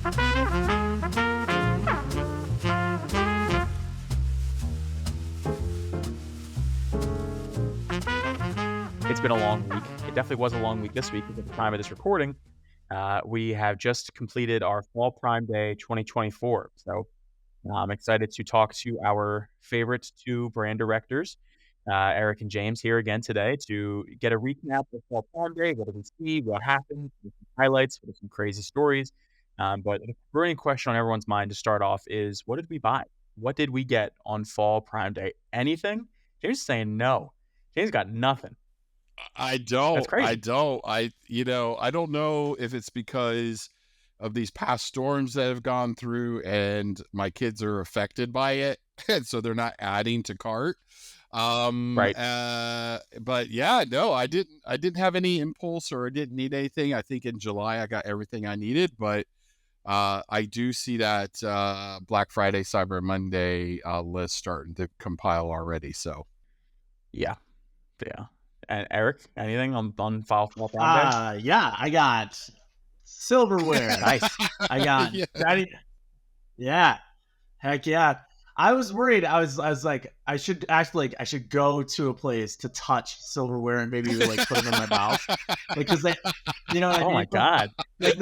It's been a long week. It definitely was a long week this week at the time of this recording. We have just completed our Fall Prime Day 2024. So I'm excited to talk to our favorite two brand directors, Eric and James, here again today to get a recap of Fall Prime Day. What did we see? What happened? What are some highlights? What are some crazy stories? But the burning question on everyone's mind to start off is, what did we buy? What did we get on Fall Prime Day? Anything? James is saying no. James got nothing. I don't. That's crazy. I don't. I don't know if it's because of these past storms that have gone through and my kids are affected by it, and so they're not adding to cart. Right. But yeah, no, I didn't have any impulse or I didn't need anything. I think in July I got everything I needed, but I do see that Black Friday, Cyber Monday list starting to compile already. So yeah. And Eric, anything on Fall Prime Day? Yeah, I got silverware. Nice. I got yeah. Heck yeah. I was worried. I was like, I should go to a place to touch silverware and maybe like put them in my mouth, because they, you know what I mean? Oh my god! Like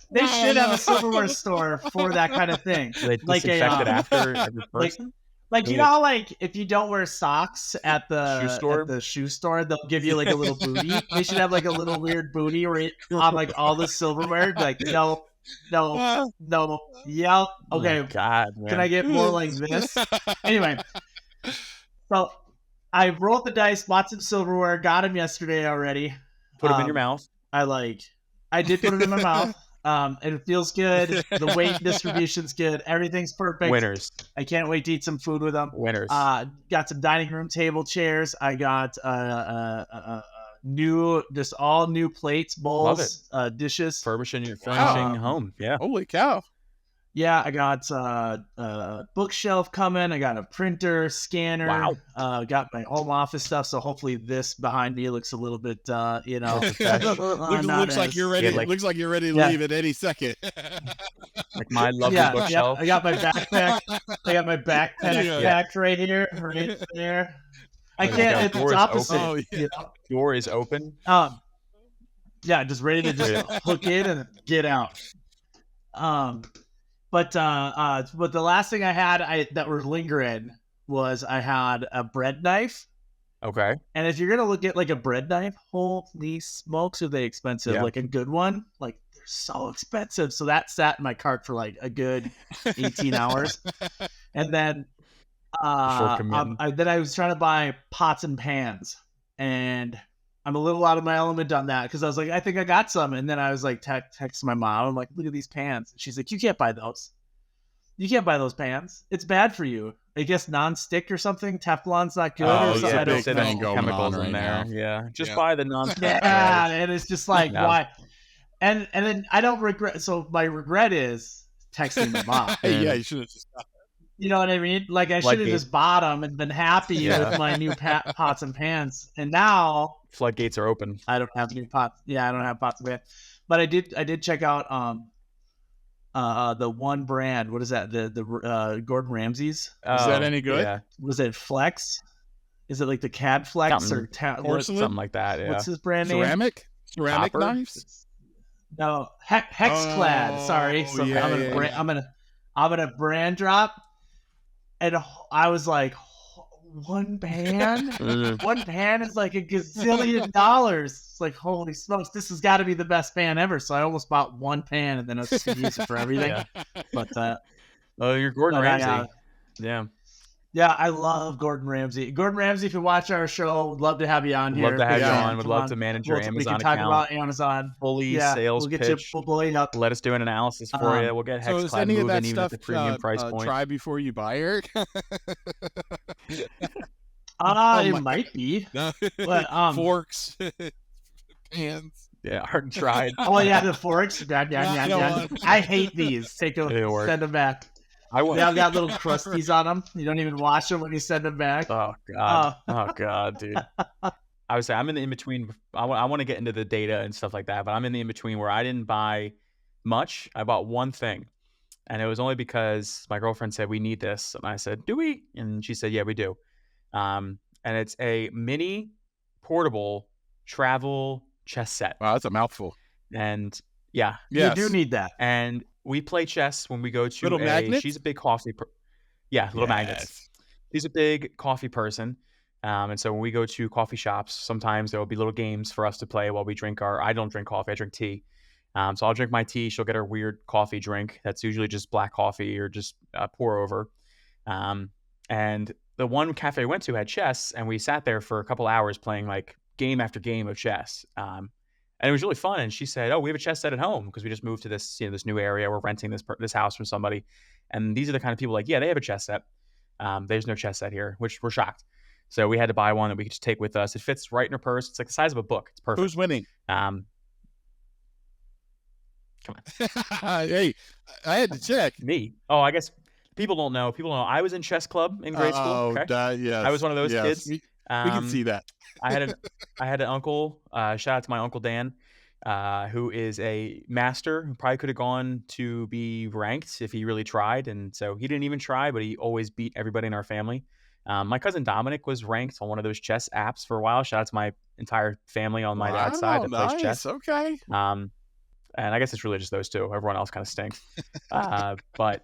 they should have a silverware store for that kind of thing. They disinfect it after every person. Like you know how, like, if you don't wear socks at the shoe store, they'll give you like a little booty. They should have like a little weird booty on like all the silverware. Like no, yeah, okay. Oh god, man. Can I get more like this? Anyway, so I rolled the dice, bought some silverware, got them yesterday already. Put them in your mouth. I did put it in my mouth. And it feels good. The weight distribution's good. Everything's perfect. Winners. I can't wait to eat some food with them. Winners. Got some dining room table chairs. I got all new plates, bowls, dishes. Furnishing home. Yeah. Holy cow. Yeah, I got a bookshelf coming. I got a printer, scanner. Wow. Got my home office stuff. So hopefully this behind me looks a little bit, looks like you're ready. Looks like you're ready to leave at any second. Like my lovely bookshelf. I got my backpack. Packed right here, right there. I can't. It's opposite. Oh, yeah. You know? Door is open. Yeah, just ready to just hook in and get out. But the last thing I had that were lingering was I had a bread knife. Okay. And if you're gonna look at like a bread knife, holy smokes, are they expensive? Yeah. Like a good one, like they're so expensive. So that sat in my cart for like a good 18 hours. And then I was trying to buy pots and pans, and I'm a little out of my element on that because I was like, I think I got some. And then I was like, text my mom. I'm like, look at these pans. And she's like, you can't buy those. You can't buy those pans. It's bad for you. I guess non-stick or something. Teflon's not good or something. I don't know. Chemicals in there. Yeah. Just buy the non-stick. Yeah. And it's just like, why? And then I don't regret. So my regret is texting my mom. Yeah, you should have just stopped. You know what I mean? Like I should have just bought them and been happy with my new pots and pans. And now floodgates are open. I don't have new pots. Yeah, I don't have pots and pans. But I did check out the one brand. What is that? The Gordon Ramsay's. Is that any good? Yeah. Was it Flex? Is it like the Cad Flex or something like that? Yeah. What's his brand name? Ceramic knives? No, Hexclad. Sorry, so I'm gonna brand drop. And I was like, one pan? One pan is like $1 gazillion. It's like, holy smokes, this has got to be the best pan ever. So I almost bought one pan and then I was just going to use it for everything. Yeah. But, you're Gordon Ramsay. Yeah. Yeah, I love Gordon Ramsay. Gordon Ramsay, if you watch our show, would love to have you on here. Love to have you on. Would love to manage your Amazon account. We can talk about Amazon. Fully sales pitch. We'll blow you up. Let us do an analysis for you. We'll get Hexclad moving even at the premium price point. Try before you buy it? It might be. But, forks, pans. Yeah, hard and tried. Oh, yeah, the forks. Yeah. I hate these. Send them back. They all got little crusties on them. You don't even wash them when you send them back. Oh god. Oh god, dude. I would say I'm in the in between. I want to get into the data and stuff like that, but I'm in the in between where I didn't buy much. I bought one thing, and it was only because my girlfriend said, "We need this." And I said, "Do we?" And she said, "Yeah, we do." And it's a mini portable travel chess set. Wow, that's a mouthful. And yeah, You do Yes. need that. and we play chess when we go to Little she's magnets? a big coffee yeah, little magnets. Yes. She's a big coffee person. And so when we go to coffee shops, sometimes there will be little games for us to play while we drink I don't drink coffee, I drink tea. So I'll drink my tea. She'll get her weird coffee drink. That's usually just black coffee or just pour over. And the one cafe I went to had chess, and we sat there for a couple hours playing like game after game of chess. And it was really fun. And she said, "Oh, we have a chess set at home because we just moved to this, this new area. We're renting this house from somebody, and these are the kind of people like, yeah, they have a chess set. There's no chess set here," which we're shocked. So we had to buy one that we could just take with us. It fits right in her purse. It's like the size of a book. It's perfect. Who's winning? Come on, Hey, I had to check. me. Oh, I guess people don't know. People don't know. I was in chess club in grade school. Oh, Okay, yes. I was one of those Yes. kids. We can see that. I had an uncle. Shout out to my uncle Dan, who is a master. Who probably could have gone to be ranked if he really tried, and so he didn't even try. But he always beat everybody in our family. My cousin Dominic was ranked on one of those chess apps for a while. Shout out to my entire family on my dad's side that plays chess. Okay. And I guess it's really just those two. Everyone else kind of stinks. But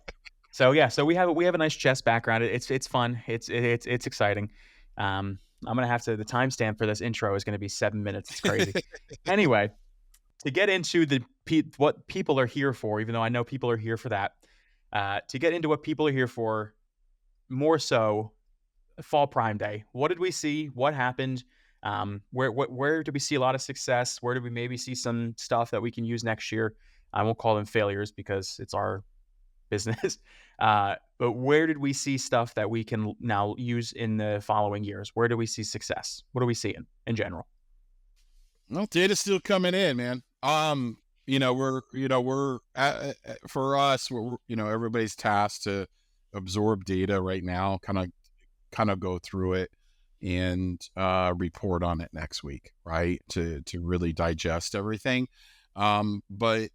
so yeah, so we have a nice chess background. It's fun. It's exciting. I'm gonna have to. The timestamp for this intro is gonna be 7 minutes. It's crazy. Anyway, to get into what people are here for, even though I know people are here for that, to get into what people are here for, more so, Fall Prime Day. What did we see? What happened? Where did we see a lot of success? Where did we maybe see some stuff that we can use next year? I won't call them failures because it's our business. But where did we see stuff that we can now use in the following years? Where do we see success? What are we seeing in general? Well, data's still coming in, man. For us, everybody's tasked to absorb data right now, kind of go through it and report on it next week, right? To really digest everything. But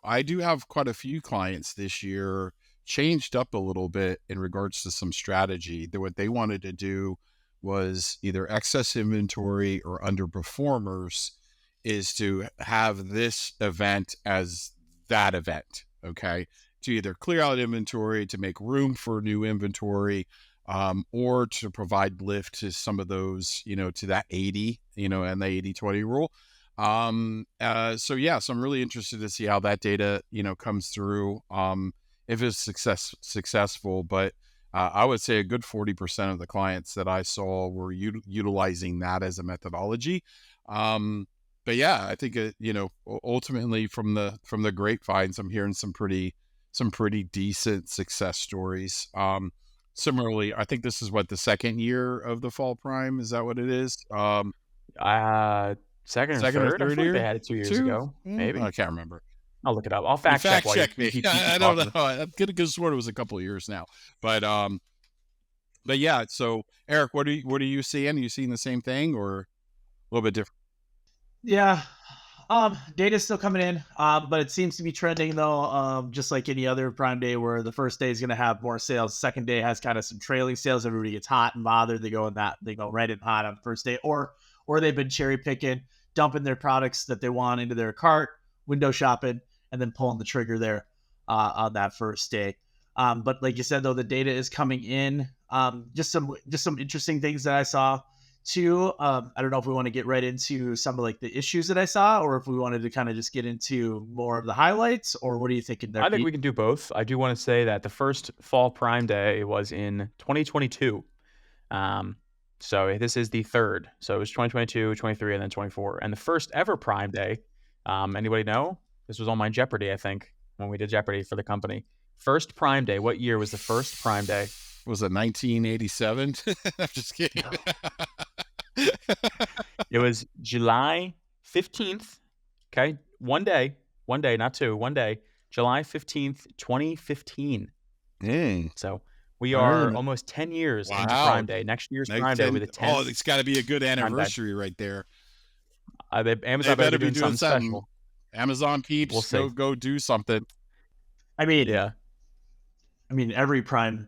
I do have quite a few clients this year changed up a little bit in regards to some strategy. What they wanted to do was either excess inventory or underperformers is to have this event as that event, okay? To either clear out inventory, to make room for new inventory, or to provide lift to some of those, to that 80, and the 80-20 rule. So I'm really interested to see how that data, comes through, if it's successful, but I would say a good 40% of the clients that I saw were utilizing that as a methodology. But yeah, I think, ultimately from the grapevines, I'm hearing some pretty decent success stories. Similarly, I think this is the second year of the Fall Prime. Is that what it is? Second or third? I feel like they had it 2 years ago. Maybe. I can't remember. I'll look it up. I'll fact check me. I don't know. I'm gonna swear it was a couple of years now, but yeah. So Eric, what are you seeing? Are you seeing the same thing or a little bit different? Yeah. Data's still coming in, but it seems to be trending though, just like any other Prime Day where the first day is going to have more sales. Second day has kind of some trailing sales. Everybody gets hot and bothered. They go right in hot on the first day, or they've been cherry picking, dumping their products that they want into their cart, window shopping, and then pulling the trigger there on that first day. But like you said, though, the data is coming in. Just some interesting things that I saw too. I don't know if we want to get right into some of like the issues that I saw, or if we wanted to kind of just get into more of the highlights, or what are you thinking there? I think we can do both. I do want to say that the first Fall Prime Day was in 2022. So this is the third. So it was 2022, 23, and then 24. And the first ever Prime Day, anybody know? This was on my Jeopardy, I think, when we did Jeopardy for the company. First Prime Day. What year was the first Prime Day? Was it 1987? I'm just kidding. It was July 15th. Okay. One day, not two, one day, July 15th, 2015. So we are almost 10 years into Prime Day. Next year's Prime Day will be the 10th. Oh, it's got to be a good anniversary right there. Amazon better be doing something special. Amazon peeps, We'll see. go do something. I mean, Yeah. every Prime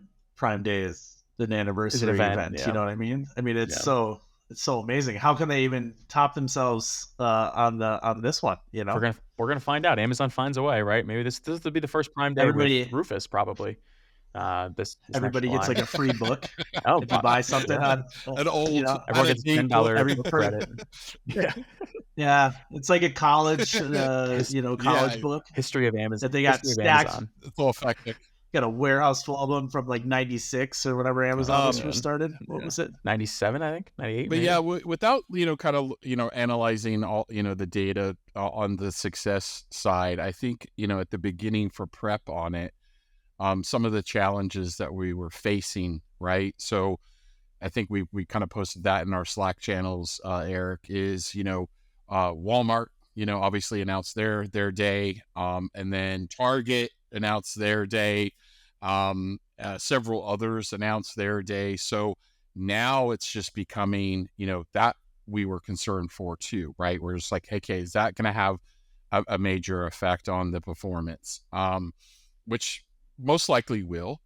Day is an anniversary event. Yeah. You know what I mean? It's Yeah. so amazing. How can they even top themselves on this one? You know, We're gonna find out. Amazon finds a way, right? Maybe this will be the first Prime Day with everybody Rufus, probably. This next everybody gets July. like a free book Oh, if you buy something yeah. on, An you old, know, Everyone out gets of a date $10 book. every book per, credit. Yeah. yeah, it's like a college, His Yeah, college book History of that Amazon. they got History of stacked. Amazon. it's all effective. Got a warehouse full of them from like '96 or whatever Amazon Oh, was Um, first man. started. What Yeah. was it? 97, I think. 98, but yeah, maybe. without kind of analyzing all the data on the success side, I think at the beginning for prep on it, some of the challenges that we were facing, right? So I think we kind of posted that in our Slack channels. Eric, is Walmart, obviously announced their day, and then Target announced their day. Several others announced their day. So now it's just becoming, that we were concerned for too, right? We're just like, hey, okay, is that going to have a major effect on the performance? Which most likely will.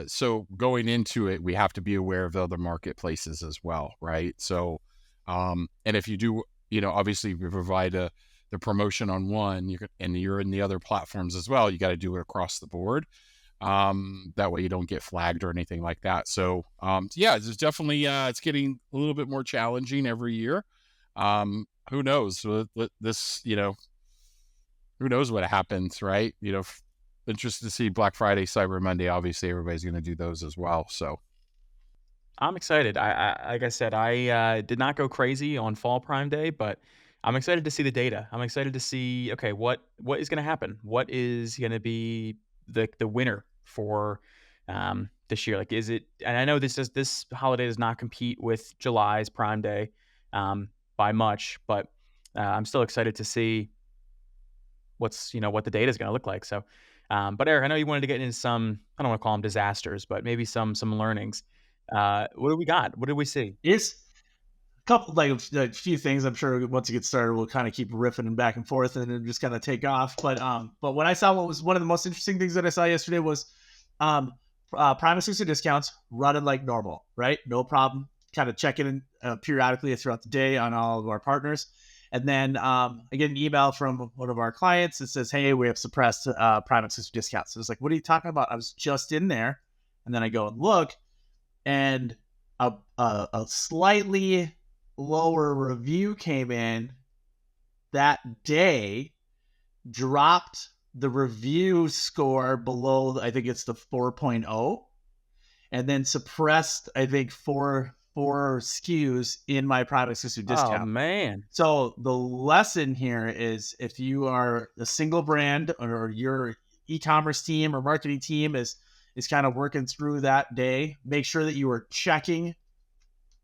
So going into it, we have to be aware of the other marketplaces as well, right? So, and if you do, obviously we provide the promotion on one, and you're in the other platforms as well, you got to do it across the board. That way you don't get flagged or anything like that. So, yeah, there's definitely, it's getting a little bit more challenging every year. Who knows? This, who knows what happens, right? Interested to see Black Friday, Cyber Monday. Obviously, everybody's going to do those as well. So I'm excited. Like I said, I did not go crazy on Fall Prime Day, but I'm excited to see the data. I'm excited to see, okay, what is going to happen? What is going to be the winner for this year? Like, is it? And I know this holiday does not compete with July's Prime Day by much, but I'm still excited to see what the data is going to look like. So, but Eric, I know you wanted to get into some, I don't want to call them disasters, but maybe some learnings. What do we got? What did we see? It's a couple like a few things. I'm sure once you get started, we'll kind of keep riffing and back and forth, and then just kind of take off. But what I saw, what was one of the most interesting things that I saw yesterday was Prime exclusive discounts running like normal, right? No problem. Kind of checking in periodically throughout the day on all of our partners. And then I get an email from one of our clients that says, hey, we have suppressed Prime exclusive discounts. So it's like, what are you talking about? I was just in there. And then I go and look, and a slightly lower review came in that day, dropped the review score below, I think it's the 4.0, and then suppressed, I think, four SKUs in my Prime exclusive discount. Oh man! So the lesson here is, if you are a single brand, or your e-commerce team or marketing team is kind of working through that day, make sure that you are checking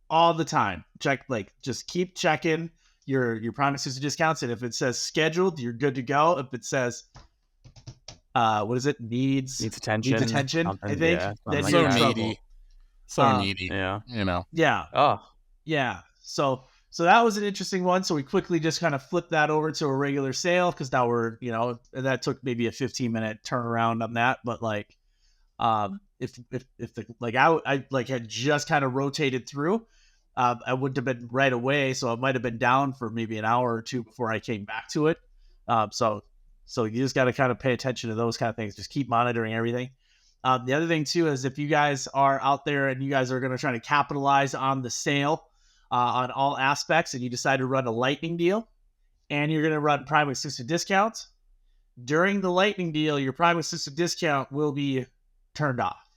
all the time. Just keep checking your Prime exclusive discounts, and if it says scheduled, you're good to go. If it says what is it, needs attention, I think, yeah, then like you're in that. trouble. So needy. Yeah. Yeah. Oh. Yeah. So that was an interesting one. So we quickly just kind of flipped that over to a regular sale, because now we're, and that took maybe a 15-minute turnaround on that. But like, if the, like, I like had just kind of rotated through, I wouldn't have been right away. So it might have been down for maybe an hour or two before I came back to it. So you just got to kind of pay attention to those kind of things. Just keep monitoring everything. The other thing too is, if you guys are out there and you guys are going to try to capitalize on the sale on all aspects, and you decide to run a lightning deal, and you're going to run Prime exclusive discounts, during the lightning deal, your Prime exclusive discount will be turned off.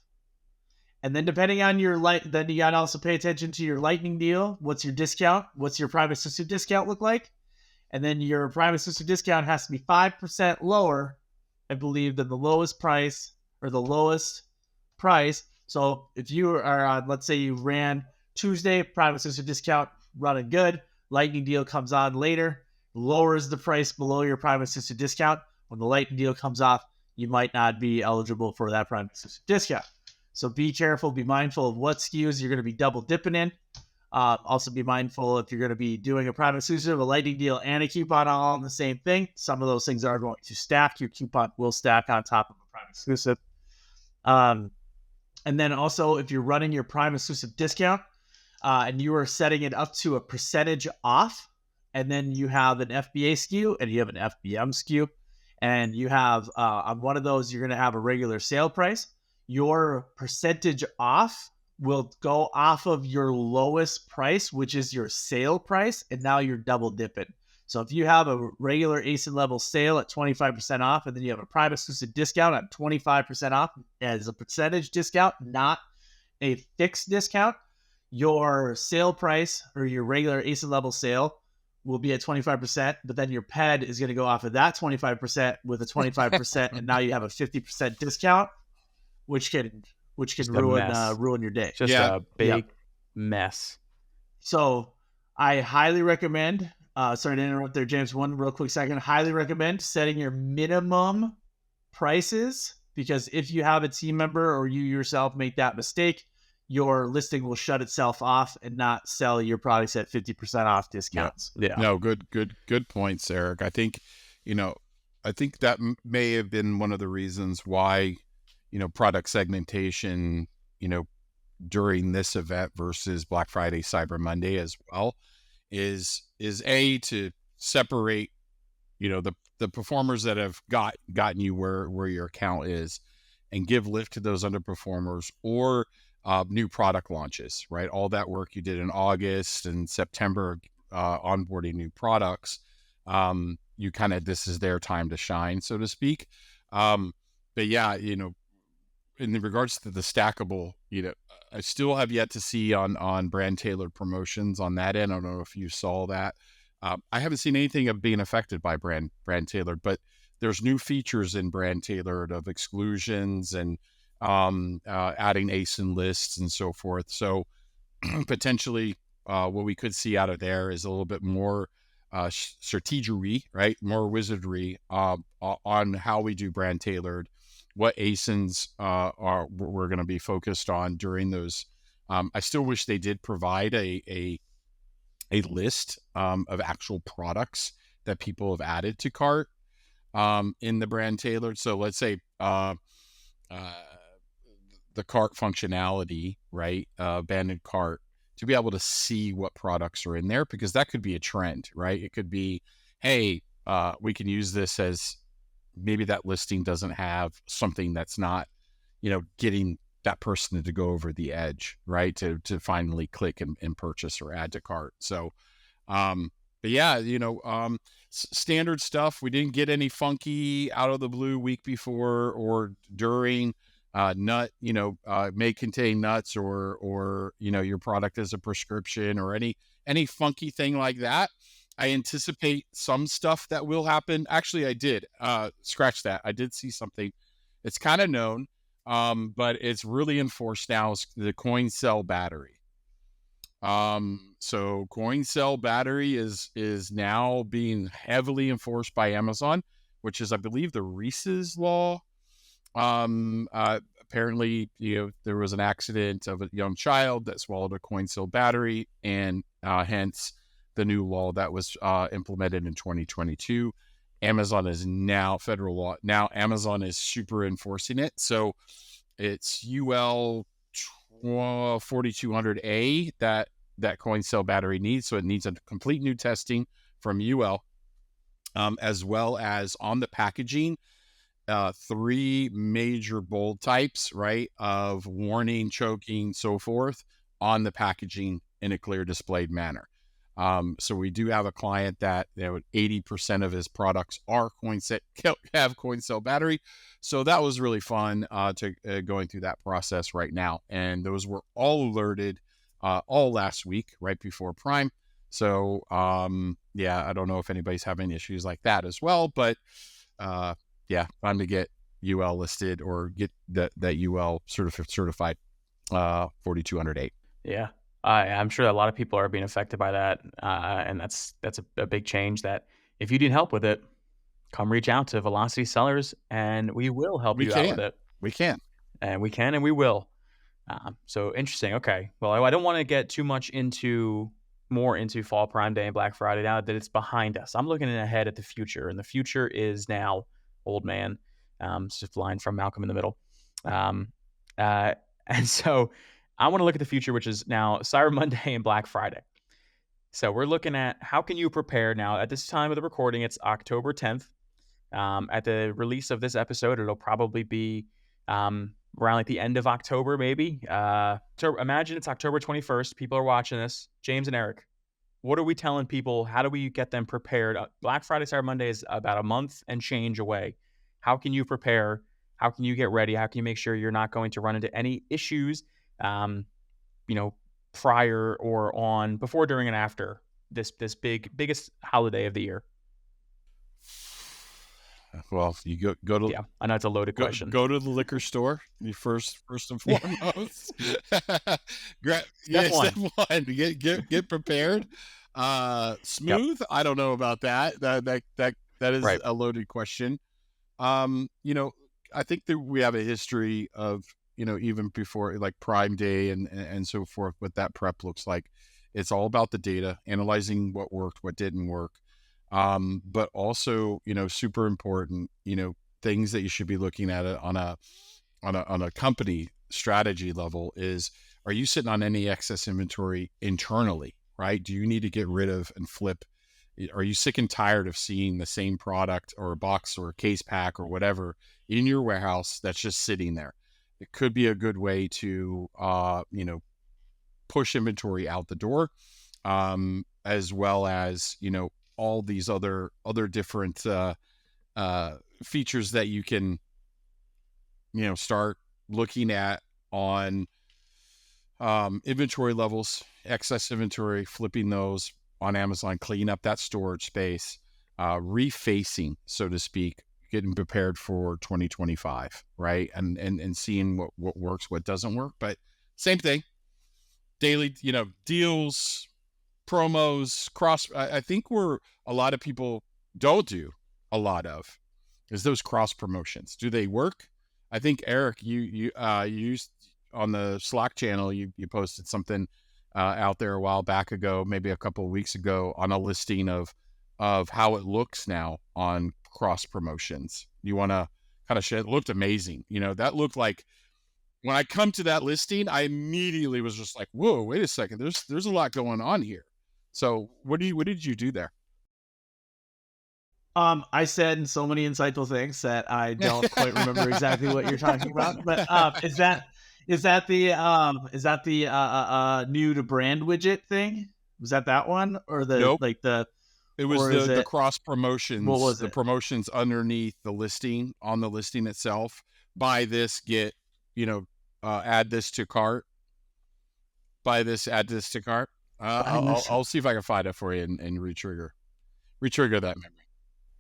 And then depending on your then you got to also pay attention to your lightning deal. What's your discount? What's your Prime exclusive discount look like? And then your Prime exclusive discount has to be 5% lower, I believe, than the lowest price, or the lowest price. So if you are on, let's say you ran Tuesday, Prime exclusive discount running good, lightning deal comes on later, lowers the price below your Prime exclusive discount. When the lightning deal comes off, you might not be eligible for that Prime exclusive discount. So be careful, be mindful of what SKUs you're going to be double dipping in. Also be mindful if you're going to be doing a prime exclusive, a lightning deal, and a coupon all on the same thing. Some of those things are going to stack. Your coupon will stack on top of a prime exclusive. And then also, if you're running your prime exclusive discount and you are setting it up to a percentage off, and then you have an FBA SKU and you have an FBM SKU, and you have on one of those, you're going to have a regular sale price, your percentage off will go off of your lowest price, which is your sale price, and now you're double dipping. So if you have a regular ASIN level sale at 25% off, and then you have a prime exclusive discount at 25% off as a percentage discount, not a fixed discount, your sale price or your regular ASIN level sale will be at 25%, but then your PED is going to go off of that 25% with a 25%, and now you have a 50% discount, which can ruin your day. Just a big mess. So I highly recommend, sorry to interrupt there, James, one real quick second. Highly recommend setting your minimum prices, because if you have a team member or you yourself make that mistake, your listing will shut itself off and not sell your products at 50% off discounts. Yeah. No, good points, Eric. I think that may have been one of the reasons why, product segmentation, during this event versus Black Friday, Cyber Monday as well, is to separate, the performers that have gotten you where your account is, and give lift to those underperformers, or new product launches, right? All that work you did in August and September, onboarding new products, this is their time to shine, so to speak. But yeah, in regards to the stackable, I still have yet to see on brand tailored promotions on that end. I don't know if you saw that. I haven't seen anything of being affected by brand tailored, but there's new features in brand tailored of exclusions and adding ASIN lists and so forth. So potentially what we could see out of there is a little bit more strategery, right? More wizardry on how we do brand tailored, what ASINs we're going to be focused on during those. I still wish they did provide a list of actual products that people have added to cart in the brand tailored. So let's say the cart functionality, right? Abandoned cart, to be able to see what products are in there, because that could be a trend, right? It could be, hey, we can use this as, maybe that listing doesn't have something that's not, getting that person to go over the edge, right? To finally click and purchase or add to cart. So, but yeah, standard stuff. We didn't get any funky out of the blue week before or during. Nut, may contain nuts, or your product is a prescription, or any funky thing like that. I anticipate some stuff that will happen. Actually, I did. Scratch that. I did see something. It's kind of known, but it's really enforced now. Is the coin cell battery. So coin cell battery is now being heavily enforced by Amazon, which is, I believe, the Reese's law. Apparently, there was an accident of a young child that swallowed a coin cell battery, and hence the new law that was implemented in 2022. Amazon is now federal law. Now Amazon is super enforcing it. So it's UL 4200A that coin cell battery needs. So it needs a complete new testing from UL, as well as on the packaging, 3 major bold types, right, of warning, choking, so forth, on the packaging in a clear displayed manner. So we do have a client that 80% of his products are have coin cell battery. So that was really fun to going through that process right now. And those were all alerted all last week, right before Prime. So yeah, I don't know if anybody's having issues like that as well, but yeah, time to get UL listed or get that UL certified 4208. Yeah. I'm sure that a lot of people are being affected by that. And that's a big change that if you need help with it, come reach out to Velocity Sellers and we will help you out with it. We can. And we can and we will. So interesting. Okay. Well, I don't want to get too much more into Fall Prime Day and Black Friday now that it's behind us. I'm looking ahead at the future, and the future is now old man. It's just a line from Malcolm in the Middle. Um, uh, and so I want to look at the future, which is now Cyber Monday and Black Friday. So we're looking at how can you prepare now. At this time of the recording, it's October 10th. At the release of this episode, it'll probably be around like the end of October, maybe. So imagine it's October 21st. People are watching this. James and Eric, what are we telling people? How do we get them prepared? Black Friday, Cyber Monday is about a month and change away. How can you prepare? How can you get ready? How can you make sure you're not going to run into any issues, prior or on, before, during, and after this biggest holiday of the year? Well, you go to I know it's a loaded question. Go to the liquor store. You first and foremost. Step one. Get prepared. Smooth. Yep. I don't know about that. That is right. A loaded question. I think that we have a history of, even before like Prime Day and so forth, what that prep looks like. It's all about the data, analyzing what worked, what didn't work. But also, super important, things that you should be looking at it on a company strategy level is, are you sitting on any excess inventory internally, right? Do you need to get rid of and flip? Are you sick and tired of seeing the same product or a box or a case pack or whatever in your warehouse that's just sitting there? It could be a good way to, push inventory out the door, as well as, all these other different features that you can, start looking at on inventory levels, excess inventory, flipping those on Amazon, clean up that storage space, refacing, so to speak, getting prepared for 2025, right? And seeing what works, what doesn't work. But same thing, daily, deals, promos, I think where a lot of people don't do a lot of is those cross promotions. Do they work? I think Eric, you used on the Slack channel, you posted something out there a while back ago, maybe a couple of weeks ago, on a listing of how it looks now on cross promotions. You want to kind of share? It looked amazing. That looked like, when I come to that listing, I immediately was just like, whoa, wait a second. There's a lot going on here. So what did you do there? I said so many insightful things that I don't quite remember exactly what you're talking about. But is that the new to brand widget thing? Was that one, or the nope. like the? It was the cross promotions. What was the promotions underneath the listing, on the listing itself? Buy this, get, add this to cart. Buy this, add this to cart. I'll see if I can find it for you and retrigger that memory.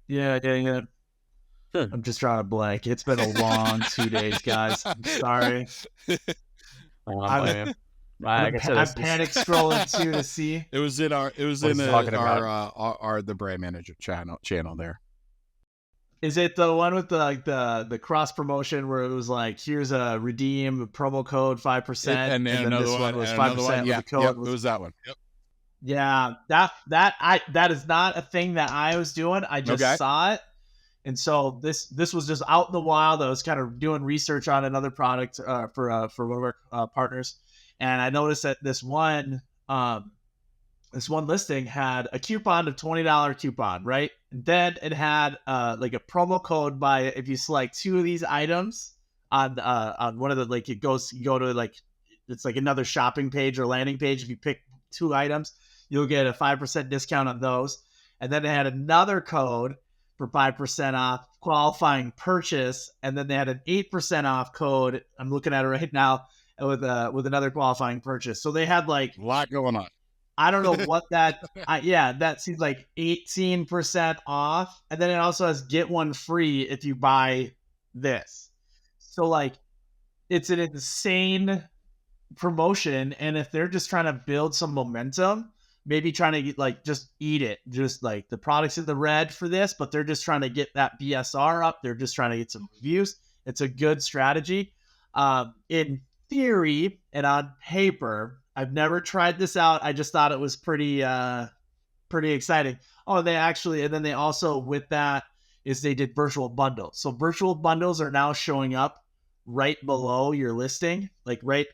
Yeah. I'm just drawing a blank. It's been a long 2 days, guys. I'm sorry. I'm panic scrolling too to see. It was in the brand manager channel there. Is it the one with the cross promotion where it was like, here's a redeem promo code 5%, and then this one was 5%? Yeah, it was that one. Yep. Yeah, that is not a thing that I was doing. I just saw it, and so this was just out in the wild. I was kind of doing research on another product for one of our partners, and I noticed that this one listing had a coupon of $20 coupon, right? And then it had like a promo code if you select two of these items on one of the, like, you go to, like, it's like another shopping page or landing page. If you pick two items, you'll get a 5% discount on those. And then they had another code for 5% off qualifying purchase, and then they had an 8% off code. I'm looking at it right now with another qualifying purchase. So they had like a lot going on. I don't know what that. That seems like 18% off, and then it also has get one free if you buy this. So like, it's an insane promotion, and if they're just trying to build some momentum, maybe trying to get, like, just eat it, just like the product's in the red for this, but they're just trying to get that BSR up. They're just trying to get some reviews. It's a good strategy. In theory and on paper, I've never tried this out. I just thought it was pretty exciting. Oh, and then they also with that is they did virtual bundles. So virtual bundles are now showing up right below your listing, like right,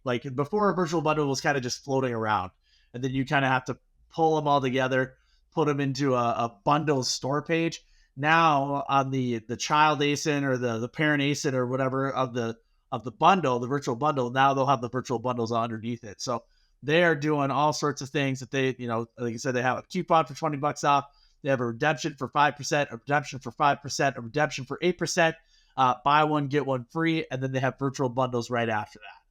like before a virtual bundle was kind of just floating around, and then you kind of have to pull them all together, put them into a bundles store page. Now on the child ASIN or the parent ASIN or whatever of the bundle, the virtual bundle, now they'll have the virtual bundles underneath it. So they are doing all sorts of things that they, like I said, they have a coupon for $20 off. They have a redemption for 5%, a redemption for 5%, a redemption for 8%, buy one, get one free. And then they have virtual bundles right after that.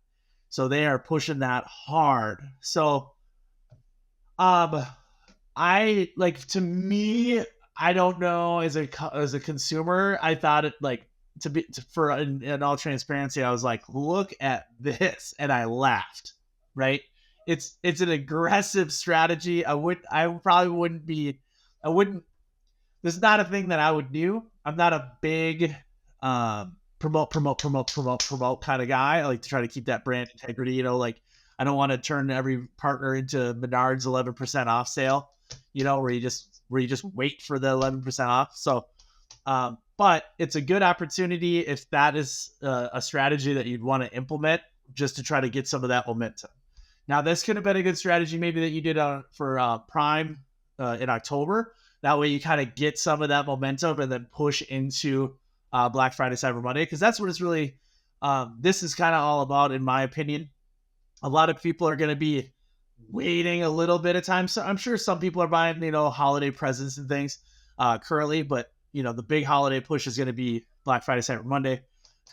So they are pushing that hard. So, to me, I don't know, as a consumer, I thought it in all transparency, I was like, look at this. And I laughed, right? It's an aggressive strategy. This is not a thing that I would do. I'm not a big promote kind of guy. I like to try to keep that brand integrity. I don't want to turn every partner into Menards 11% off sale, where you just wait for the 11% off. So, but it's a good opportunity if that is a strategy that you'd want to implement just to try to get some of that momentum. Now, this could have been a good strategy maybe that you did for Prime in October. That way you kind of get some of that momentum and then push into Black Friday, Cyber Monday, because that's what it's really, this is kind of all about, in my opinion. A lot of people are going to be waiting a little bit of time. So I'm sure some people are buying, holiday presents and things currently, but, the big holiday push is going to be Black Friday, Cyber Monday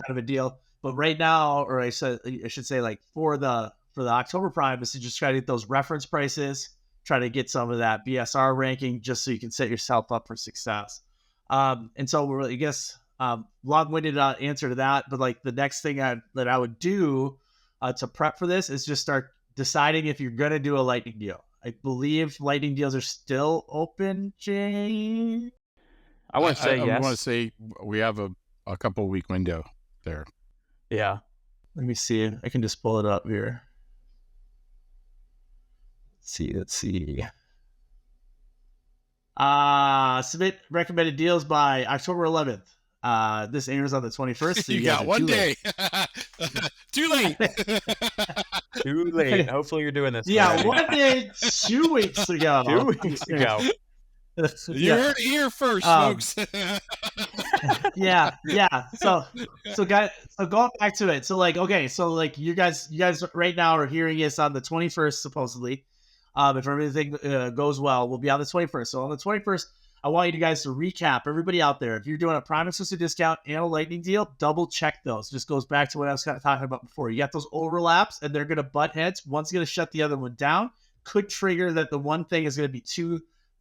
kind of a deal. But right now, or I should say like for the October Prime, is to just try to get those reference prices, try to get some of that BSR ranking just so you can set yourself up for success. And so I guess long-winded answer to that, but like the next thing that I would do to prep for this is just start deciding if you're going to do a lightning deal. I believe lightning deals are still open, Jay. I want to say yes. I want to say we have a couple week window there. Yeah. Let me see. I can just pull it up here. Let's see. Submit recommended deals by October 11th. This airs on the 21st. So you got one day. Too late. Too late. Hopefully you're doing this. Yeah, already. 1 day, 2 weeks ago. 2 weeks ago. You heard it here first, folks. Yeah. So guys, going back to it. So okay, so you guys right now are hearing this on the 21st, supposedly. If everything goes well, we'll be on the 21st. So on the 21st, I want you guys to recap, everybody out there. If you're doing a Prime exclusive discount and a lightning deal, double check those. Just goes back to what I was kind of talking about before. You got those overlaps, and they're going to butt heads. One's going to shut the other one down. Could trigger that the one thing is going to be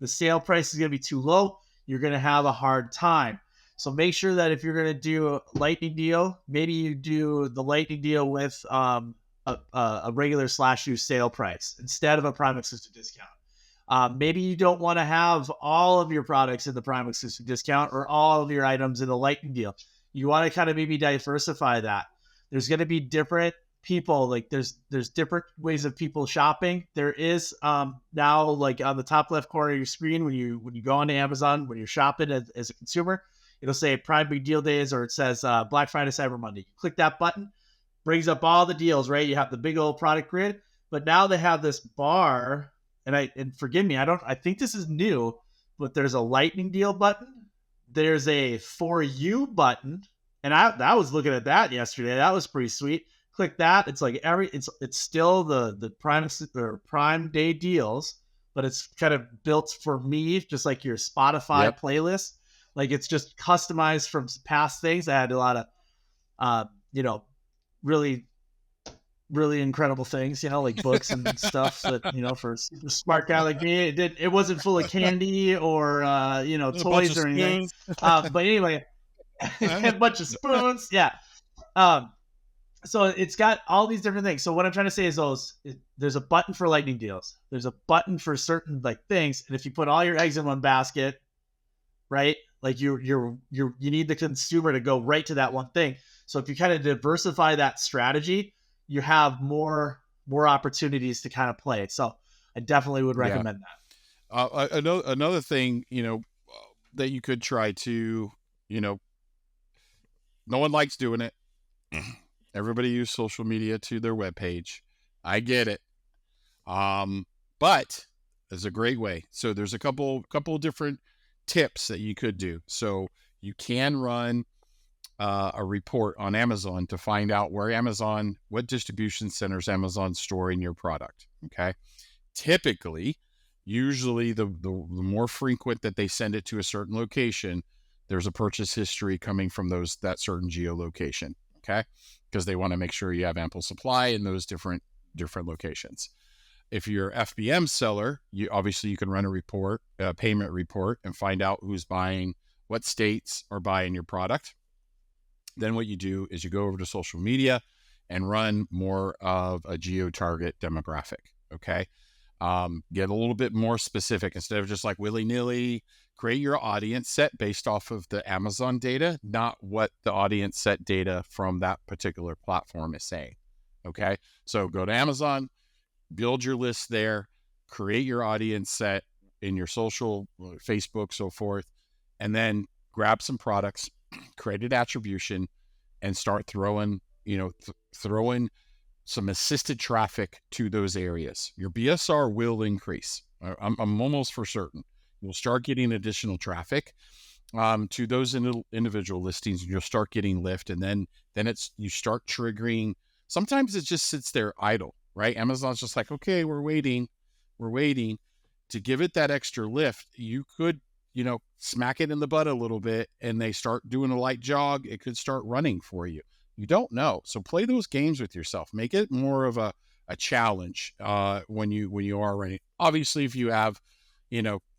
the sale price is going to be too low. You're going to have a hard time. So make sure that if you're going to do a lightning deal, maybe you do the lightning deal with a regular /use sale price instead of a Prime exclusive discount. Maybe you don't want to have all of your products in the Prime exclusive discount or all of your items in the lightning deal. You want to kind of maybe diversify that. There's going to be different people. Like there's different ways of people shopping. There is now, like on the top left corner of your screen, when you go onto Amazon, when you're shopping as a consumer, it'll say Prime Big Deal Days, or it says Black Friday, Cyber Monday. You click that button, brings up all the deals, right? You have the big old product grid, but now they have this bar, and forgive me, I think this is new, but there's a lightning deal button. There's a for you button, and I was looking at that yesterday. That was pretty sweet. Click that. It's like it's still the Prime Day deals, but it's kind of built for me, just like your Spotify playlist. Like it's just customized from past things. I had a lot of, really, really incredible things, like books and stuff that, for a super smart guy like me, it wasn't full of candy or, toys or anything. But anyway, a bunch of spoons. Yeah. So it's got all these different things. So what I'm trying to say is there's a button for lightning deals. There's a button for certain things. And if you put all your eggs in one basket, right? Like you need the consumer to go right to that one thing. So if you kind of diversify that strategy, you have more opportunities to kind of play. So I definitely would Yeah. recommend that. Another thing, that you could try to, no one likes doing it. Everybody use social media to their webpage. I get it. But it's a great way. So there's a couple of different tips that you could do. So you can run a report on Amazon to find out what distribution centers Amazon storing your product. Okay. Typically, usually the more frequent that they send it to a certain location, there's a purchase history coming from that certain geolocation. Okay. Because they want to make sure you have ample supply in those different locations. If you're an FBM seller, you can run a payment report, and find out who's buying, what states are buying your product. Then what you do is you go over to social media and run more of a geo-target demographic. Okay. Get a little bit more specific instead of just like willy-nilly. Create your audience set based off of the Amazon data, not what the audience set data from that particular platform is saying. Okay. So go to Amazon, build your list there, create your audience set in your social, Facebook, so forth, and then grab some products, create an attribution, and start throwing some assisted traffic to those areas. Your BSR will increase. I'm almost for certain. You'll start getting additional traffic to those individual listings, and you'll start getting lift. And then you start triggering. Sometimes it just sits there idle, right? Amazon's just like, okay, we're waiting to give it that extra lift. You could, smack it in the butt a little bit, and they start doing a light jog. It could start running for you. You don't know. So play those games with yourself. Make it more of a challenge when you are running. Obviously, if you have,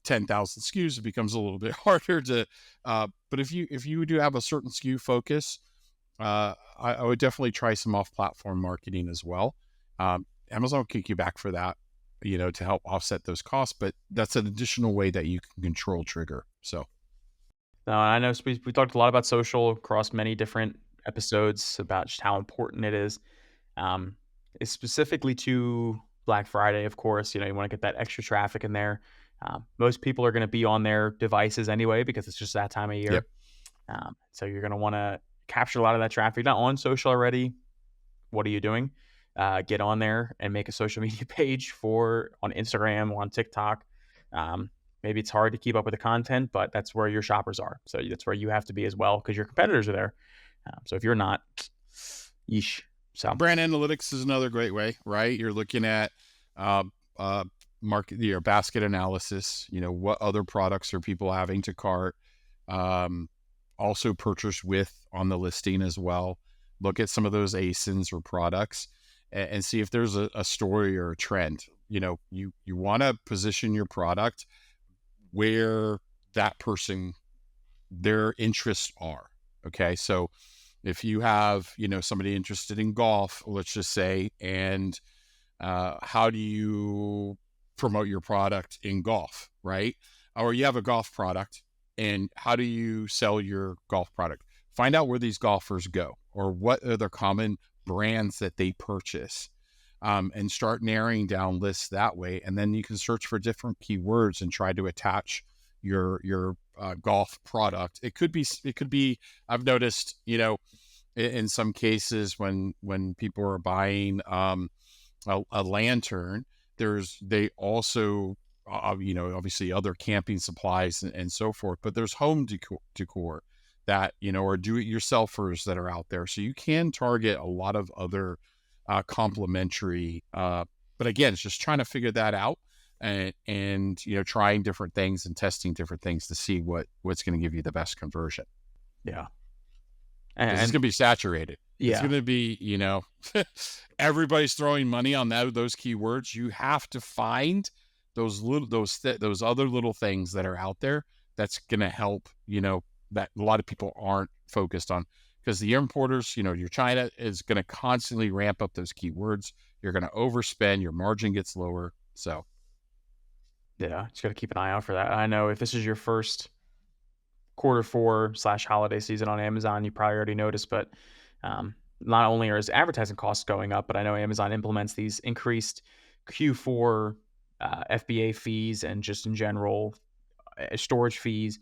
10,000 SKUs, it becomes a little bit harder to. But if you do have a certain SKU focus, I would definitely try some off-platform marketing as well. Amazon will kick you back for that, to help offset those costs. But that's an additional way that you can control trigger. So. Now, I know we talked a lot about social across many different episodes about just how important it is. It's specifically to Black Friday, of course. You want to get that extra traffic in there. Most people are going to be on their devices anyway because it's just that time of year. Yep. So you're going to want to capture a lot of that traffic. Not on social already. What are you doing? Get on there and make a social media page on Instagram or on TikTok. Maybe it's hard to keep up with the content, but that's where your shoppers are. So that's where you have to be as well because your competitors are there. So if you're not, yeesh. So brand analytics is another great way, right? You're looking at market, your basket analysis. What other products are people having to cart? Also purchase with on the listing as well. Look at some of those ASINs or products and see if there's a story or a trend. You want to position your product where that person, their interests are. Okay. So if you have, somebody interested in golf, let's just say, and how do you promote your product in golf, right? Or you have a golf product, and how do you sell your golf product? Find out where these golfers go, or what are the common brands that they purchase, and start narrowing down lists that way. And then you can search for different keywords and try to attach your golf product. It could be. I've noticed, in some cases when people are buying a lantern, they also obviously other camping supplies and so forth, but there's home decor that or do-it-yourselfers that are out there. So you can target a lot of other complementary, but again, it's just trying to figure that out and trying different things and testing different things to see what's going to give you the best conversion. Yeah. And it's going to be saturated. Yeah. It's going to be, everybody's throwing money on those keywords. You have to find those other little things that are out there that's going to help, that a lot of people aren't focused on, because the importers, your China is going to constantly ramp up those keywords. You're going to overspend, your margin gets lower. So. Yeah, just got to keep an eye out for that. I know if this is your first quarter 4/holiday season on Amazon, you probably already noticed, but not only are his advertising costs going up, but I know Amazon implements these increased Q4 FBA fees and just in general storage fees.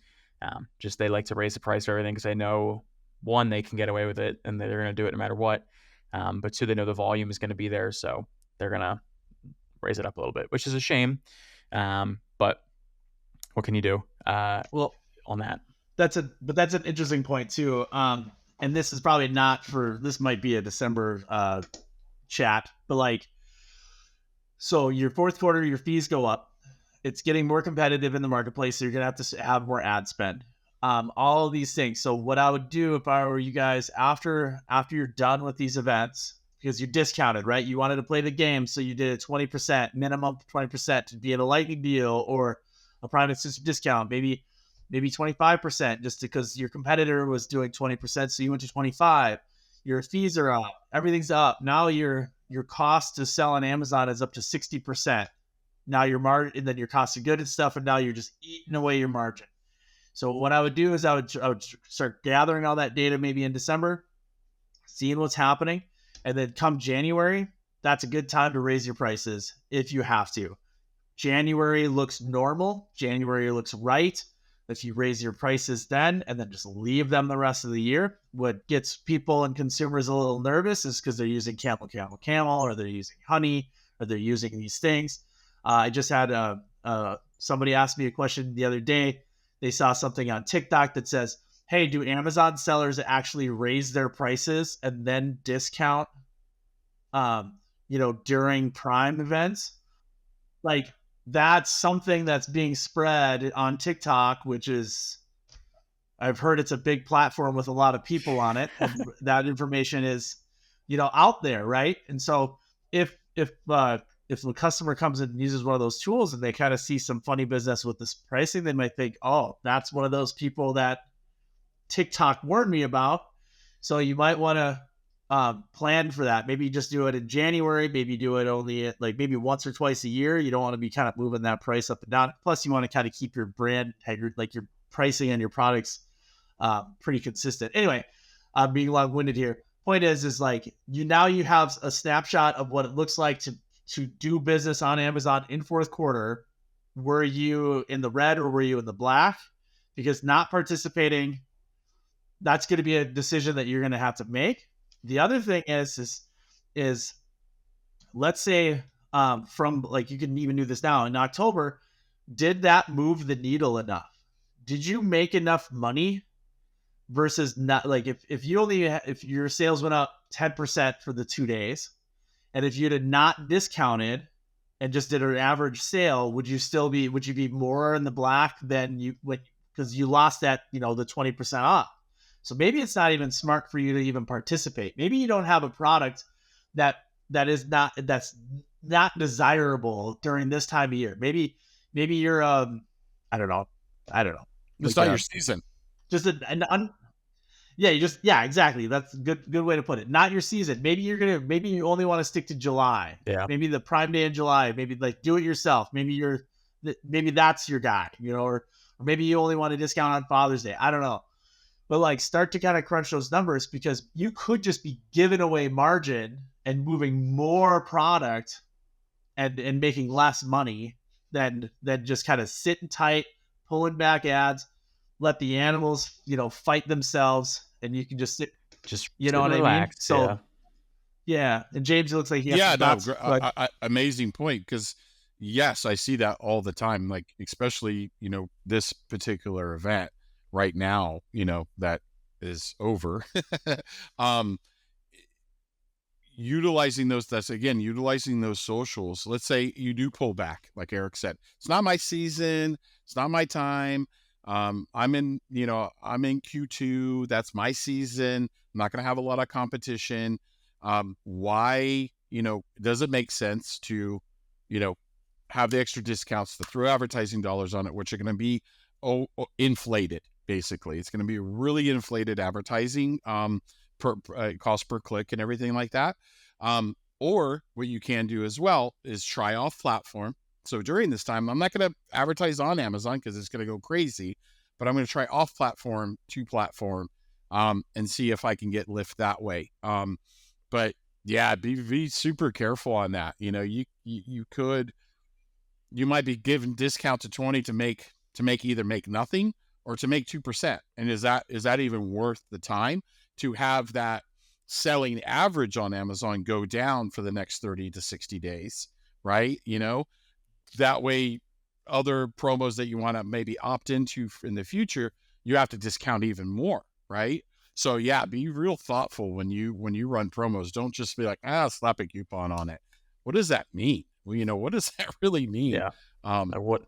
Just they like to raise the price of everything because they know, one, they can get away with it and they're going to do it no matter what. But two, they know the volume is going to be there, so they're going to raise it up a little bit, which is a shame. But what can you do Well, on that? that's an interesting point too. And this is probably not for, this might be a December chat, but like, so your fourth quarter, your fees go up. It's getting more competitive in the marketplace, so you're gonna have to have more ad spend. All of these things. So what I would do if I were you guys, after you're done with these events, because you're discounted, right? You wanted to play the game, so you did a 20% minimum, 20% to be in a lightning deal or a private system discount, maybe 25%, just because your competitor was doing 20%, so you went to 25. Your fees are up, everything's up. Now your cost to sell on Amazon is up to 60%. Now your margin, and then your cost of goods and stuff, and now you're just eating away your margin. So what I would do is I would start gathering all that data maybe in December, seeing what's happening, and then come January, that's a good time to raise your prices if you have to. January looks normal. January looks right. If you raise your prices then and then just leave them the rest of the year, what gets people and consumers a little nervous is because they're using camel, or they're using honey, or they're using these things. I just had somebody ask me a question the other day. They saw something on TikTok that says, hey, do Amazon sellers actually raise their prices and then discount, during Prime events? Like, that's something that's being spread on TikTok, which is, I've heard it's a big platform with a lot of people on it. And that information is, out there, right? And so if the customer comes in and uses one of those tools and they kind of see some funny business with this pricing, they might think, oh, that's one of those people that TikTok warned me about. So you might want to plan for that. Maybe just do it in January. Maybe do it only maybe once or twice a year. You don't want to be kind of moving that price up and down. Plus, you want to kind of keep your brand, like your pricing and your products pretty consistent. Anyway, I'm being long-winded here. Point is like you have a snapshot of what it looks like to do business on Amazon in fourth quarter. Were you in the red or were you in the black? Because not participating, that's going to be a decision that you're going to have to make. The other thing is let's say from you can even do this now in October, did that move the needle enough? Did you make enough money versus not? Like if your sales went up 10% for the 2 days, and if you'd have not discounted and just did an average sale, would you be more in the black than you would, because you lost that, the 20% off? So maybe it's not even smart for you to even participate. Maybe you don't have a product that's not desirable during this time of year. Maybe you're I don't know. It's not your season. Just exactly. That's a good way to put it. Not your season. Maybe you only want to stick to July. Yeah. Maybe the Prime Day in July. Maybe do it yourself. Maybe that's your guy. Or maybe you only want to discount on Father's Day. I don't know. But start to kind of crunch those numbers, because you could just be giving away margin and moving more product and making less money than just kind of sitting tight, pulling back ads, let the animals, fight themselves, and you can just sit, what I mean? So yeah. And James, it looks like he has amazing point, because yes, I see that all the time, especially, this particular event right now, that is over. Utilizing those socials. Let's say you do pull back, like Eric said, it's not my season, it's not my time. I'm in Q2, that's my season, I'm not going to have a lot of competition. Why, does it make sense to, have the extra discounts, to throw advertising dollars on it, which are going to be inflated? Basically, it's going to be really inflated advertising, cost per click and everything like that. Or what you can do as well is try off platform. So during this time, I'm not going to advertise on Amazon because it's going to go crazy, but I'm going to try off platform to platform and see if I can get lift that way. But yeah, be super careful on that. You know, you might be given discount to 20 to make either make nothing or to make 2%. And is that even worth the time to have that selling average on Amazon go down for the next 30 to 60 days, right? You know, that way other promos that you want to maybe opt into in the future, you have to discount even more, right? So yeah, be real thoughtful when you run promos. Don't just be like, slap a coupon on it. What does that mean? Well, you know, what does that really mean? Yeah. What?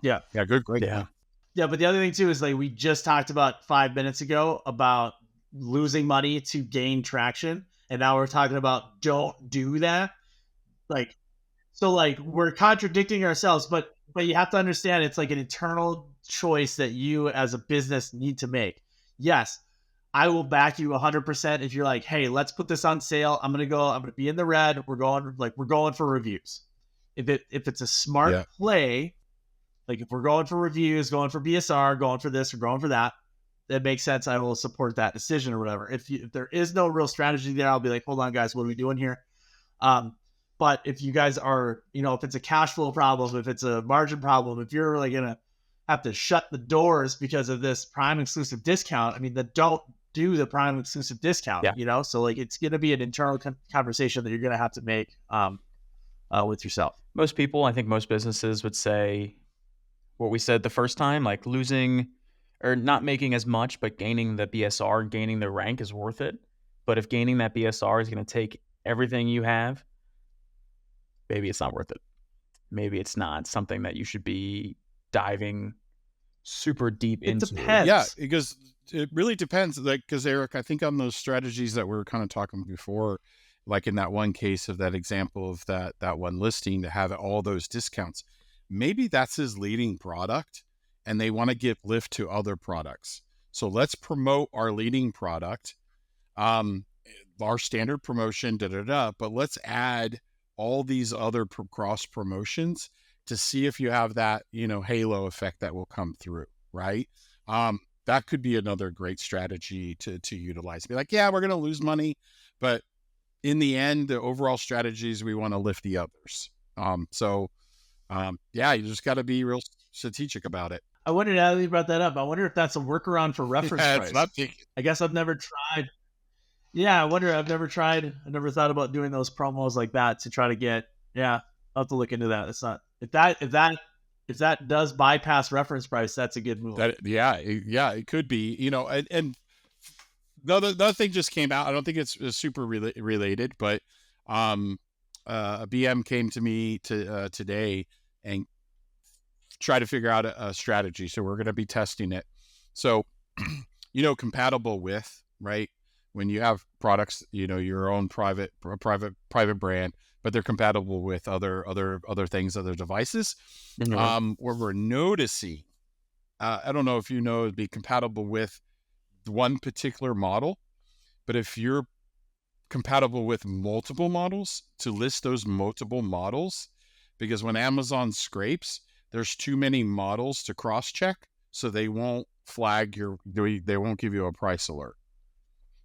Yeah. Yeah. Good. Great. Yeah. Yeah. But the other thing too is like we just talked about 5 minutes ago about losing money to gain traction, and now we're talking about don't do that. Like, so like we're contradicting ourselves, but you have to understand it's like an internal choice that you as a business need to make. Yes, I will back you 100% if you're like, hey, let's put this on sale. I'm gonna be in the red. We're going for reviews. If it's a smart play, like if we're going for reviews, going for BSR, going for this or going for that, that makes sense. I will support that decision or whatever. If there is no real strategy there, I'll be like, hold on, guys, what are we doing here? But if you guys are, if it's a cash flow problem, if it's a margin problem, if you're like gonna have to shut the doors because of this Prime exclusive discount, I mean, then don't do the Prime exclusive discount. So like it's gonna be an internal conversation that you're gonna have to make with yourself. Most people, I think most businesses would say what we said the first time, like losing or not making as much, but gaining the BSR and gaining the rank is worth it. But if gaining that BSR is going to take everything you have, maybe it's not worth it. Maybe it's not something that you should be diving super deep into. It depends. Yeah, because it really depends. Like, because Eric, I think on those strategies that we were kind of talking before, like in that one case of that example of that one listing to have all those discounts, maybe that's his leading product and they want to give lift to other products. So let's promote our leading product, our standard promotion, but let's add all these other cross promotions to see if you have that, halo effect that will come through, right? That could be another great strategy to utilize. Be like, yeah, we're going to lose money, but in the end, the overall strategies, we want to lift the others. You just got to be real strategic about it. I wondered how you brought that up. I wonder if that's a workaround for reference price. I guess I've never tried. Yeah, I wonder. I've never thought about doing those promos like that to try to get. Yeah, I'll have to look into that. It's not if that does bypass reference price, that's a good move. It could be. And the other thing just came out. I don't think it's super related, but a BM came to me today and try to figure out a strategy. So we're going to be testing it. So, compatible with, right? When you have products, your own private brand, but they're compatible with other things, other devices. Mm-hmm. Where we're noticing, I don't know if it'd be compatible with one particular model, but if you're compatible with multiple models, to list those multiple models, because when Amazon scrapes, there's too many models to cross-check, so they won't flag they won't give you a price alert.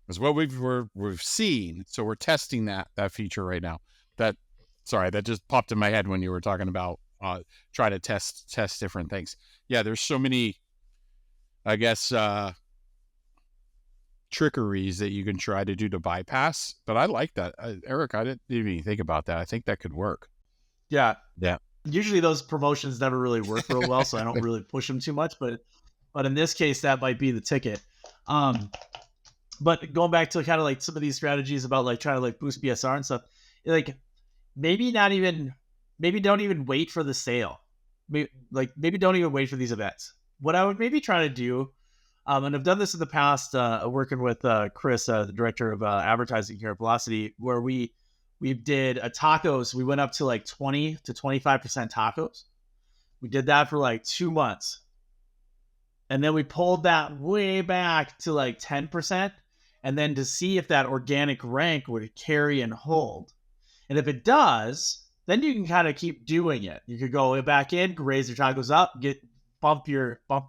That's what we've seen. So we're testing that feature right now. That just popped in my head when you were talking about try to test different things. Yeah, there's so many, I guess, trickeries that you can try to do to bypass. But I like that, Eric. I didn't even think about that. I think that could work. Yeah. Yeah. Usually those promotions never really work real well, so I don't really push them too much. But in this case, that might be the ticket. But going back to kind of like some of these strategies about like trying to like boost BSR and stuff, like maybe don't even wait for the sale. Maybe don't even wait for these events. What I would maybe try to do, and I've done this in the past, working with Chris, the director of advertising here at Velocity, where we did a tacos. We went up to like 20 to 25% tacos. We did that for like 2 months. And then we pulled that way back to like 10%. And then to see if that organic rank would carry and hold. And if it does, then you can kind of keep doing it. You could go back in, raise your tacos up, bump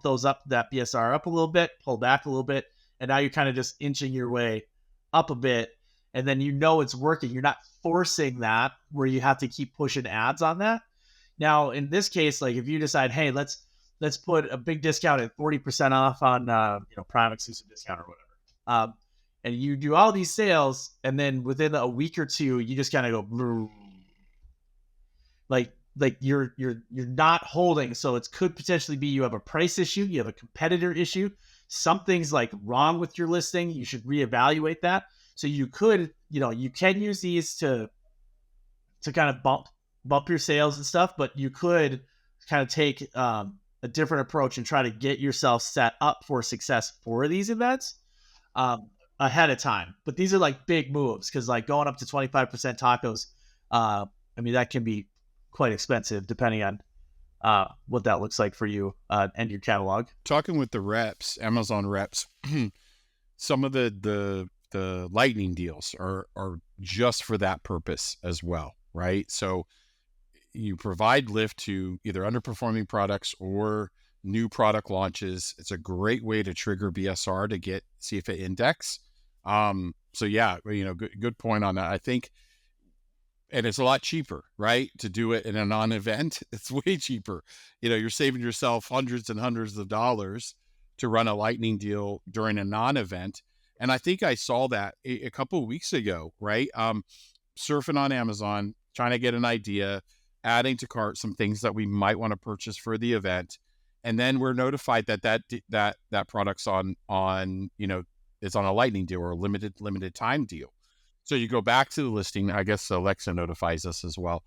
those up, that BSR up a little bit, pull back a little bit, and now you're kind of just inching your way up a bit, and then it's working. You're not forcing that where you have to keep pushing ads on that. Now, in this case, like if you decide, hey, let's put a big discount at 40% off on Prime exclusive discount or whatever, and you do all these sales, and then within a week or two, you just kind of go, like you're not holding. So it could potentially be you have a price issue, you have a competitor issue, something's like wrong with your listing. You should reevaluate that. So you could, you can use these to kind of bump your sales and stuff, but you could kind of take a different approach and try to get yourself set up for success for these events ahead of time. But these are like big moves, because like going up to 25% tacos, I mean, that can be quite expensive depending on what that looks like for you and your catalog. Talking with the reps, Amazon reps, some of the lightning deals are just for that purpose as well, right? So you provide lift to either underperforming products or new product launches. It's a great way to trigger BSR to see if it index. So yeah, good point on that. I think, and it's a lot cheaper, right? To do it in a non-event, it's way cheaper. You're saving yourself hundreds and hundreds of dollars to run a lightning deal during a non-event. And I think I saw that a couple of weeks ago, right? Surfing on Amazon, trying to get an idea, adding to cart some things that we might want to purchase for the event. And then we're notified that product's on it's on a lightning deal or a limited time deal. So you go back to the listing. I guess Alexa notifies us as well.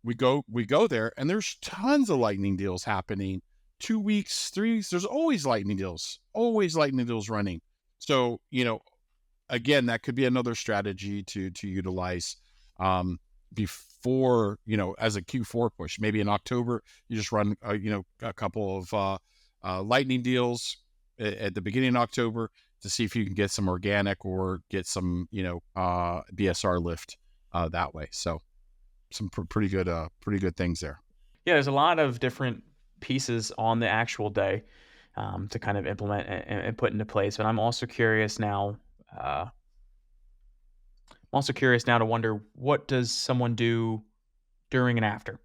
We go there, and there's tons of lightning deals happening. 2 weeks, 3 weeks. There's always lightning deals running. So, again, that could be another strategy to utilize before, as a Q4 push. Maybe in October, you just run, a couple of lightning deals at the beginning of October to see if you can get some organic or get some, BSR lift that way. So some pretty good things there. Yeah, there's a lot of different pieces on the actual day to kind of implement and put into place. But I'm also curious now. To wonder, what does someone do during and after?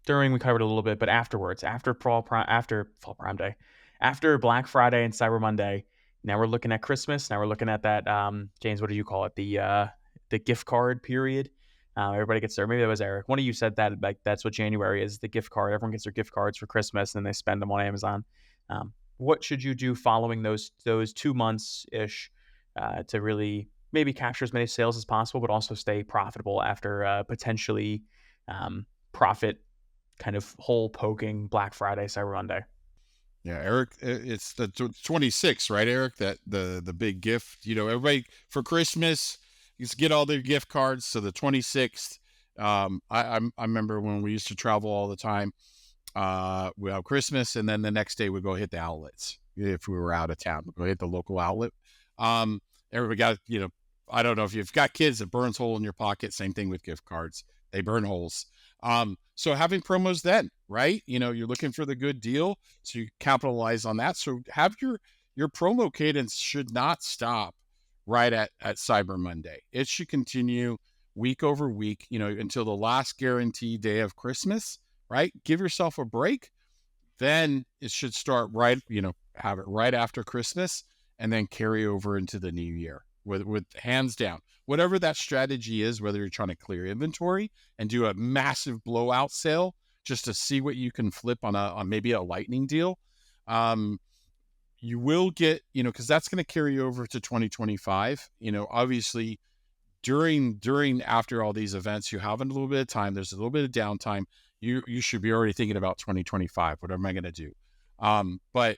During, we covered a little bit, but afterwards, after Fall Prime Day, after Black Friday and Cyber Monday, now we're looking at Christmas. Now we're looking at that, James, what do you call it? The gift card period. Everybody gets there. Maybe that was Eric. One of you said that, like, that's what January is, the gift card. Everyone gets their gift cards for Christmas and they spend them on Amazon. What should you do following those 2 months ish to really maybe capture as many sales as possible, but also stay profitable after potentially profit kind of hole poking Black Friday, Cyber Monday? Yeah, Eric, it's the 26th, right, Eric? That the big gift, everybody for Christmas, you just get all their gift cards. So the 26th, I remember when we used to travel all the time. We have Christmas, and then the next day we go hit the outlets. If we were out of town, we go hit the local outlet. Everybody got, I don't know if you've got kids, it burns hole in your pocket. Same thing with gift cards. They burn holes. So having promos then, right? You're looking for the good deal, so you capitalize on that. So have your promo cadence should not stop right at Cyber Monday. It should continue week over week, until the last guaranteed day of Christmas, right? Give yourself a break. Then it should start right, have it right after Christmas and then carry over into the new year with hands down. Whatever that strategy is, whether you're trying to clear inventory and do a massive blowout sale just to see what you can flip on maybe a lightning deal, you will get, because that's going to carry over to 2025. Obviously after all these events, you have a little bit of time. There's a little bit of downtime. You should be already thinking about 2025. What am I going to do? But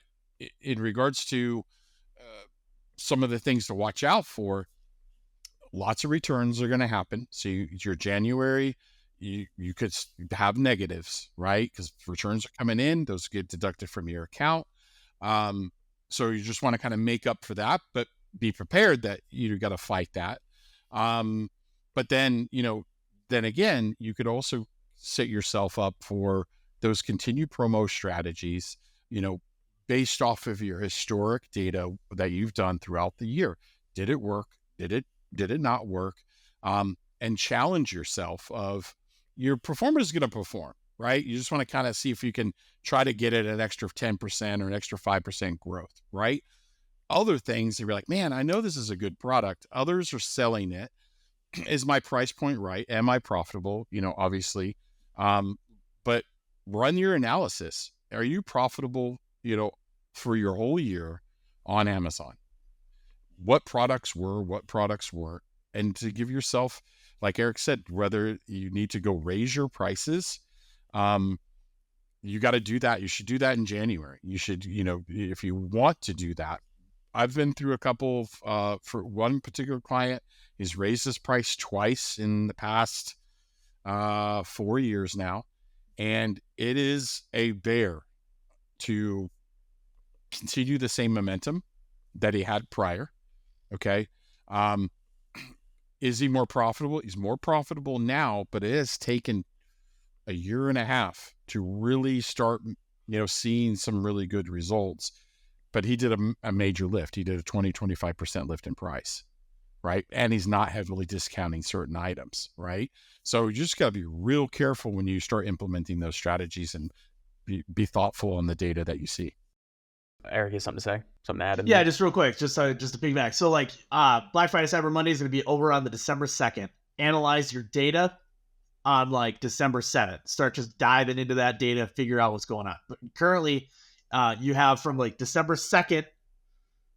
in regards to some of the things to watch out for, lots of returns are going to happen. So your January, you could have negatives, right? Because returns are coming in, those get deducted from your account. So you just want to kind of make up for that, but be prepared that you got to fight that. But then, then again, you could also set yourself up for those continued promo strategies, based off of your historic data that you've done throughout the year. Did it work? Did it not work? And challenge yourself of your performer is going to perform, right? You just want to kind of see if you can try to get it an extra 10% or an extra 5% growth, right? Other things, you're like, man, I know this is a good product. Others are selling it. Is my price point right? Am I profitable? Obviously. But run your analysis. Are you profitable, for your whole year on Amazon? What products were, what products weren't? And to give yourself, like Eric said, whether you need to go raise your prices, you got to do that. You should do that in January. You should, if you want to do that. I've been through a couple of, for one particular client, he's raised his price twice in the past 4 years now. And it is a bear to continue the same momentum that he had prior. Okay. Is he more profitable? He's more profitable now, but it has taken a year and a half to really start, seeing some really good results. But he did a major lift. He did a 20-25% lift in price, right? And he's not heavily discounting certain items, right? So you just got to be real careful when you start implementing those strategies and be thoughtful on the data that you see. Eric has something to say, something to add. Yeah, just real quick, just to piggyback. So like Black Friday, Cyber Monday is going to be over on the December 2nd. Analyze your data on like December 7th. Start just diving into that data, figure out what's going on. But currently, you have from like December 2nd,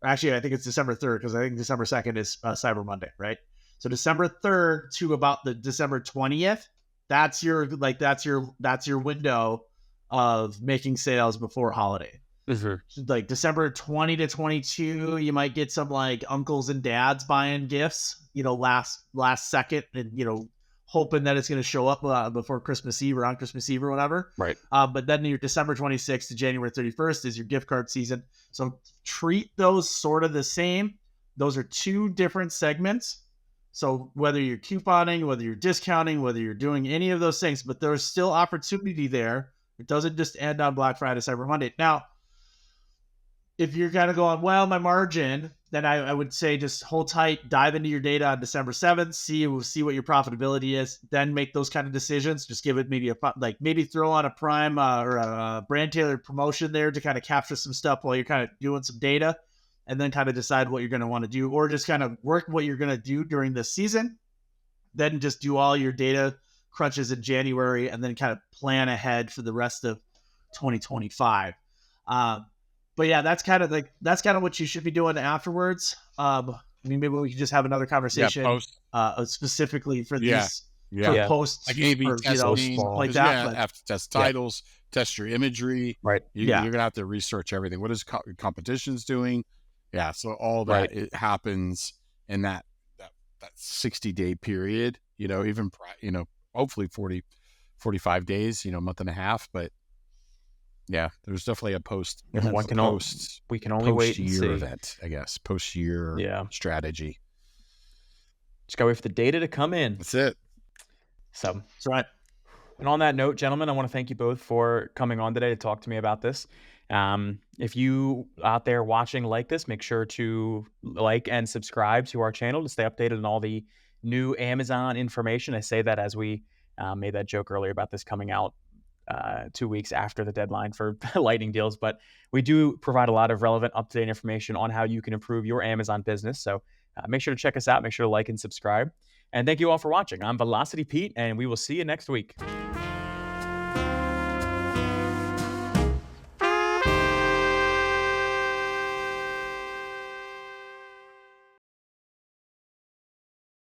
actually I think it's December 3rd because I think December 2nd is Cyber Monday, right? So December 3rd to about the December 20th, that's your window of making sales before holiday. Mm-hmm. Like December 20 to 22, you might get some like uncles and dads buying gifts, last second, and hoping that it's going to show up before Christmas Eve or on Christmas Eve or whatever. Right. But then your December 26th to January 31st is your gift card season. So treat those sort of the same. Those are two different segments. So whether you're couponing, whether you're discounting, whether you're doing any of those things, but there's still opportunity there. It doesn't just end on Black Friday, Cyber Monday. Now, if you're kind of going, well, my margin, then I would say just hold tight, dive into your data on December 7th, see what your profitability is, then make those kind of decisions. Just give it maybe throw on a Prime or a brand tailored promotion there to kind of capture some stuff while you're kind of doing some data, and then kind of decide what you're going to want to do, or just kind of work what you're going to do during the season. Then just do all your data crunches in January and then kind of plan ahead for the rest of 2025. But yeah, that's kind of what you should be doing afterwards. Maybe we could just have another conversation specifically for these posts, like maybe like that. Have to test titles, test your imagery. Right. You're gonna have to research everything. What is competition's doing? Yeah. So all that it happens in that 60-day period. Even hopefully 45 days. Month and a half, but. Yeah, there's definitely a we can only wait and see. Event, I guess, post-year strategy. Just gotta wait for the data to come in. That's it. So that's right. And on that note, gentlemen, I want to thank you both for coming on today to talk to me about this. If you out there watching like this, make sure to like and subscribe to our channel to stay updated on all the new Amazon information. I say that as we made that joke earlier about this coming out 2 weeks after the deadline for lightning deals, but we do provide a lot of relevant up-to-date information on how you can improve your Amazon business. So make sure to check us out. Make sure to like and subscribe. And thank you all for watching. I'm Velocity Pete, and we will see you next week.